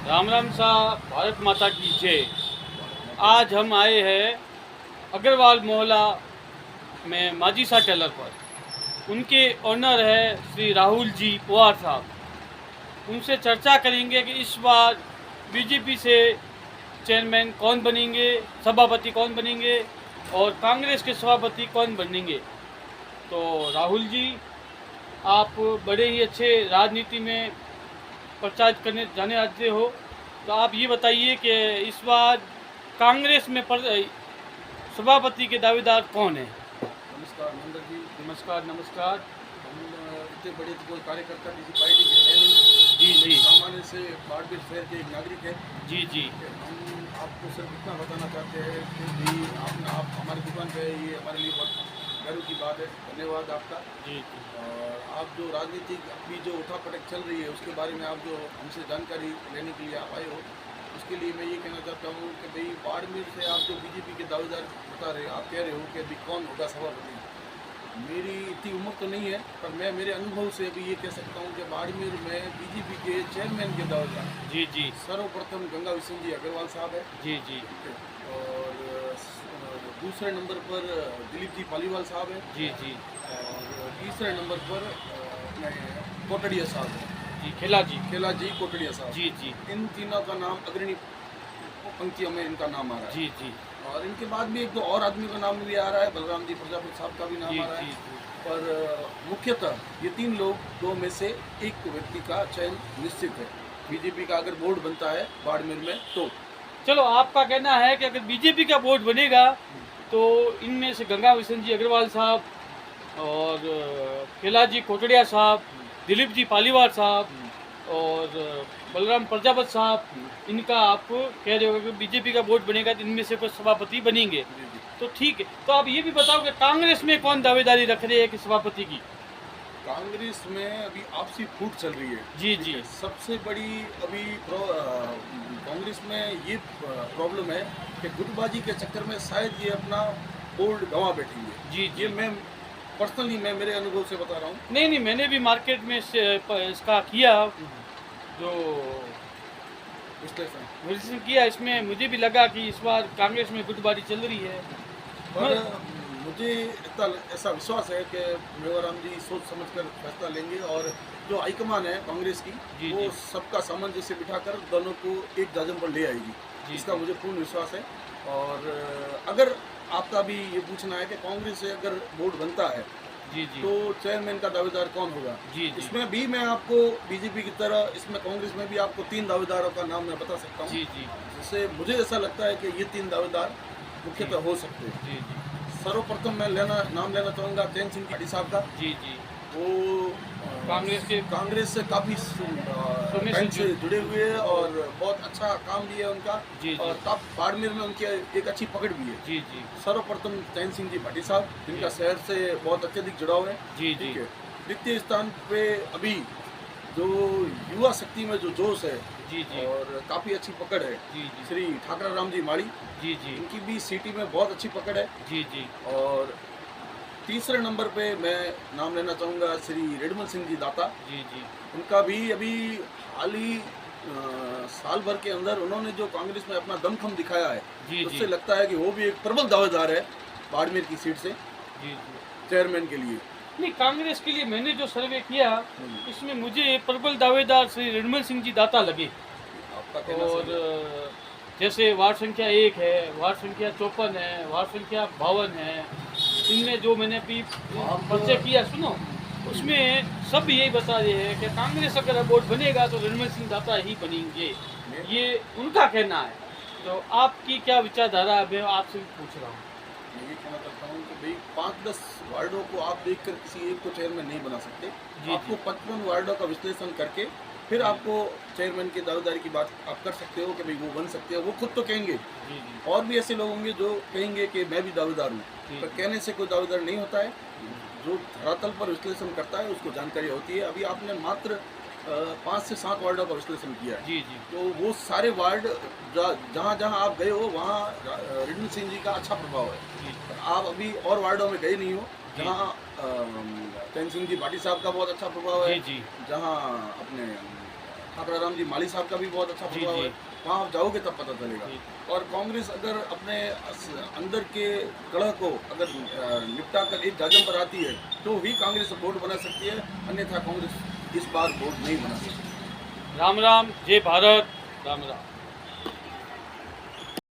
राम राम साहब, भारत माता की जय। आज हम आए हैं अग्रवाल मोहल्ला में माजी शाह टेलर पर। उनके ओनर है श्री राहुल जी पवार साहब। उनसे चर्चा करेंगे कि इस बार बीजेपी से चेयरमैन कौन बनेंगे, सभापति कौन बनेंगे और कांग्रेस के सभापति कौन बनेंगे। तो राहुल जी, आप बड़े ही अच्छे राजनीति में प्रचार करने जाने आते हो, तो आप ये बताइए कि इस बार कांग्रेस में सभापति के दावेदार कौन है। नमस्कार नंदन जी। नमस्कार नमस्कार। हम इतने बड़े तो कोई कार्यकर्ता किसी पार्टी के है नहीं। जी जी सामान्य से बाड़मेर शहर के एक नागरिक है। जी जी हम आपको सिर्फ इतना बताना चाहते हैं कि भी आप हमारी दुकान पे ये हमारे लिए बहुत गर्व की बात है। धन्यवाद आपका। जी और आप जो राजनीति अभी जो उठापटक चल रही है उसके बारे में आप जो हमसे जानकारी लेने के लिए आप आए हो, उसके लिए मैं ये कहना चाहता हूँ कि भाई बाड़मेर से आप जो बीजेपी के दावेदार बता रहे आप कह रहे हो कि अभी कौन होगा सभापति। मेरी इतनी उम्र तो नहीं है, पर मैं मेरे अनुभव से अभी ये कह सकता हूँ कि बाड़मेर में बीजेपी के चेयरमैन के दावेदार जी जी सर्वप्रथम गंगा विशन जी अग्रवाल साहब है। जी जी और दूसरे नंबर पर दिलीप जी पालीवाल साहब है। जी जी और तीसरे नंबर पर कोटड़िया साहब है। जी खेला जी कोटड़िया साहब। जी जी इन तीनों का नाम अग्रणी पंक्तियों में इनका नाम आ रहा है। जी जी और इनके बाद भी एक दो और आदमी का नाम भी आ रहा है, बलराम जी प्रजापति साहब का भी नाम जी आ रहा है। जी पर मुख्यतः ये तीन लोग दो में से एक व्यक्ति का चयन निश्चित है। बीजेपी का अगर बोर्ड बनता है बाड़मेर में तो चलो, आपका कहना है कि अगर बीजेपी का बोर्ड बनेगा तो इनमें से गंगा विशन जी अग्रवाल साहब और खेला जी कोटड़िया साहब, दिलीप जी पालीवाल साहब और बलराम प्रजापत साहब, इनका आप कह रहे हो कि बीजेपी का बोर्ड बनेगा तो इनमें से कोई सभापति बनेंगे। तो ठीक है, तो आप ये भी बताओ कि कांग्रेस में कौन दावेदारी रख रहे हैं कि सभापति की। कांग्रेस में अभी आपसी फूट चल रही है। जी जी सबसे बड़ी अभी कांग्रेस में ये प्रॉब्लम है कि गुटबाजी के चक्कर में शायद ये अपना बोर्ड गंवा बैठेंगे। जी ये जी मैं पर्सनली मैं मेरे अनुभव से बता रहा हूँ। नहीं नहीं, मैंने भी मार्केट में इसका किया, जो विश्लेषण किया, इसमें मुझे भी लगा कि इस बार कांग्रेस में गुटबाजी चल रही है। पर मुझे इतना ऐसा विश्वास है कि मेवाराम जी सोच समझकर फैसला लेंगे और जो हाईकमान है कांग्रेस की जी, वो जी। सबका सामंजस्य बिठाकर दोनों को एक दाजम पर ले आएगी। जी, इसका जी। मुझे पूर्ण विश्वास है। और अगर आपका भी ये पूछना है कि कांग्रेस से अगर बोर्ड बनता है जी जी तो चेयरमैन का दावेदार कौन होगा, जी जी इसमें भी मैं आपको बीजेपी की तरह इसमें कांग्रेस में भी आपको 3 दावेदारों का नाम मैं बता सकता हूँ। जी जी जिससे मुझे ऐसा लगता है कि ये 3 दावेदार मुख्यतः हो सकते हैं। जी जी सर्वप्रथम मैं नाम लेना चाहूँगा चैन सिंह भाटी साहब का। जी जी वो कांग्रेस से काफ़ी टाइम से जुड़े हुए हैं और बहुत अच्छा काम भी है उनका। जी, जी। और तब बाड़मेर में उनकी एक अच्छी पकड़ भी है। जी जी सर्वप्रथम चैन सिंह जी भाटी साहब, जिनका शहर से बहुत अत्यधिक जुड़ाव है। जी, ठीक जी। है। द्वितीय स्थान पे अभी जो युवा शक्ति में जो जोश है जी जी और काफ़ी अच्छी पकड़ है, जी जी श्री ठाकरा राम जी माड़ी, जी जी इनकी भी सिटी में बहुत अच्छी पकड़ है। जी जी और तीसरे नंबर पे मैं नाम लेना चाहूँगा श्री रेडमल सिंह जी दाता। जी जी उनका भी अभी हाल ही साल भर के अंदर उन्होंने जो कांग्रेस में अपना दमखम दिखाया है, जी, उससे जी। लगता है कि वो भी एक प्रबल दावेदार है बाड़मेर की सीट से जी जी चेयरमैन के लिए। नहीं, कांग्रेस के लिए मैंने जो सर्वे किया इसमें मुझे प्रबल दावेदार श्री निर्मल सिंह जी दाता लगे। आपका कहना और सही है। जैसे वार्ड संख्या 1 है, वार्ड संख्या 54 है, वार्ड संख्या 52 है, इनमें जो मैंने अभी परिचय किया, सुनो, उसमें सब यही बता रहे हैं कि कांग्रेस अगर बोर्ड बनेगा तो निर्मल सिंह दाता ही बनेंगे, ये उनका कहना है। तो आपकी क्या विचारधारा है, मैं आपसे भी पूछ रहा हूँ। मैं ये कहना चाहता हूँ कि भाई 5-10 वार्डों को आप देखकर किसी एक को चेयरमैन नहीं बना सकते। जी, आपको 55 वार्डों का विश्लेषण करके फिर आपको चेयरमैन की दावेदारी की बात आप कर सकते हो कि भाई वो बन सकते हो। वो खुद तो कहेंगे, जी जी और भी ऐसे लोग होंगे जो कहेंगे कि मैं भी दावेदार हूँ। जी। पर कहने से कोई दावेदार नहीं होता है। जो धरातल पर विश्लेषण करता है उसको जानकारी होती है। अभी आपने मात्र 5 से 7 वार्डों का विश्लेषण किया है। जी जी तो वो सारे वार्ड जहाँ जहाँ आप गए हो वहाँ रेडमल सिंह जी का अच्छा प्रभाव है। जी आप अभी और वार्डों में गए नहीं हो जहाँ चैन सिंह जी भाटी साहब का बहुत अच्छा प्रभाव है। जी जी जहाँ अपने ठाकराराम जी माली साहब का भी बहुत अच्छा जी, प्रभाव जी। है। वहाँ आप जाओगे तब पता चलेगा। जी। और कांग्रेस अगर अपने अंदर के कलह को अगर निपटा कर एक जाजम पर आती है तो ही कांग्रेस वोट बना सकती है, अन्यथा कांग्रेस इस बार वोट नहीं बना सकती। राम राम, जय भारत, राम राम।